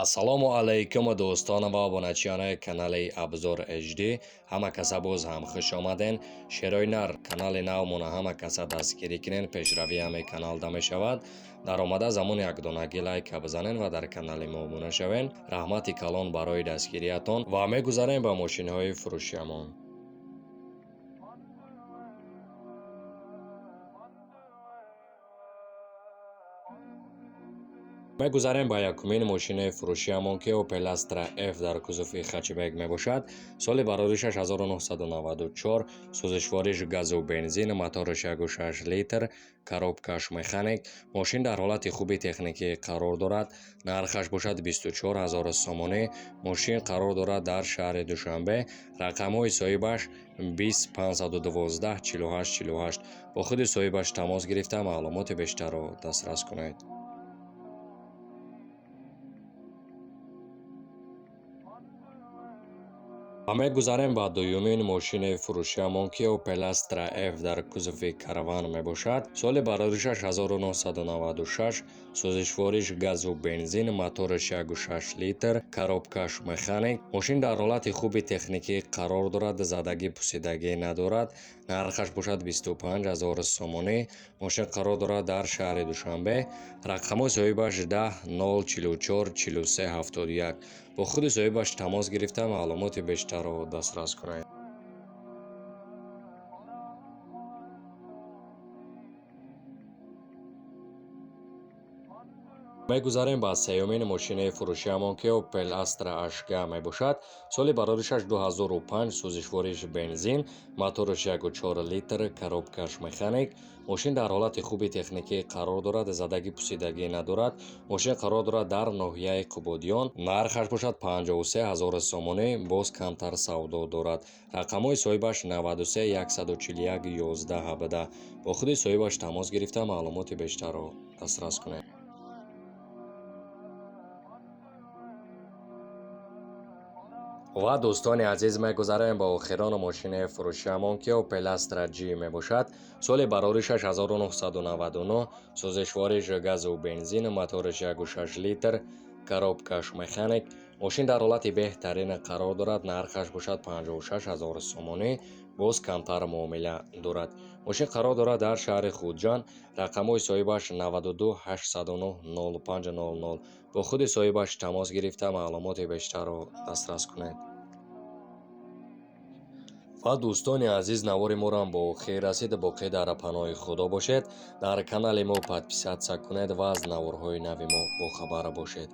ассалому алайкум дӯстон ва обуначиёни канали Абзор HD. ҳама каса боз ҳам хуш омаден. Шерои нар канали навмона ҳама каса дастгирӣ кунен, пешравӣ ҳамаи каналда мешавад. дар омада замон як донагӣ лайка бизанен ва дар канали мо обуна шавен. раҳмати калон барои дастгириятон ва мегузарем ба мошинҳои фурӯшиамон. мегузарем ба якумин мошинаи фурӯшиамон ки Opel Astra F дар кузуфи хачбек мебошад. соли бароришаш 1994, сӯзишвориш газу бензин, моториш 1.6 литр, коробкаш механик. мошин дар ҳолати хуби техникӣ қарор дорад. нархаш бошад 24 000 сомонӣ. мошин қарор дорад дар шаҳри Душанбе. рақамҳои соҳибаш 20 512 48 48. бо худи соҳибаш тамос гирифта маълумоти бештарро дастрас кунед. ва мегузарем ба дуюмин мошинаи фурӯшиамон ки Opel Astra F дар кузуфи караван мебошад. соли бароришаш 1996, сӯзишвориш газу бензин, моториш 1.6 литр, коробкаш механик. мошин дар ҳолати хуби техникӣ қарор дорад, задагӣ пусидагӣ надорад. нархаш бошад 25 000 сомонӣ. мошин қарор дорад дар шаҳри Душанбе. рақамҳои соҳибаш 10 044 43 71. бо худи соҳибаш тамос гирифта маълумоти бештарро дастрас кунед. мегузарем ба сеюмин мошинаи фурӯшиамон ки Opel Astra Ashga мебошад. соли бароришаш 2005, сӯзишвориш бензин, моториш 1.4 литр, коробкаш механик. мошин дар ҳолати хуби техникӣ қарор дорад, задагӣ пусидагӣ надорад. мошин қарор дорад дар ноҳияи Қубодиён. нархаш бошад 53 000 сомонӣ, боз камтар савдо дорад. рақамҳои соҳибаш 93 141 11 17. бо худи соҳибаш тамос гирифта маълумоти бештарро дастрас кунед. ва дӯстони азиз, мегузарем ба охирон мошинаи фурӯшиамон ки Opel Astra G мебошад. соли бароришаш 1999, сӯзишвориш газу бензин, моториш 1.6 литр, коробкаш механик. мошин дар ҳолати беҳтарин қарор дорад. нархаш бошад 56 000 сомонӣ, боз камтар муомила дорад. мошин қарор дорад дар шаҳри Хуҷанд. рақамҳои соҳибаш 92 809 0500. бо худи соҳибаш тамос гирифта маълумоти бештарро дастрас кунед. ва дӯстони азиз, навори моро бо охир расид. боқӣ дар паноҳи худо бошед. дар канали мо подписатсия кунед ва аз наворҳои нави мо бохабар бошед.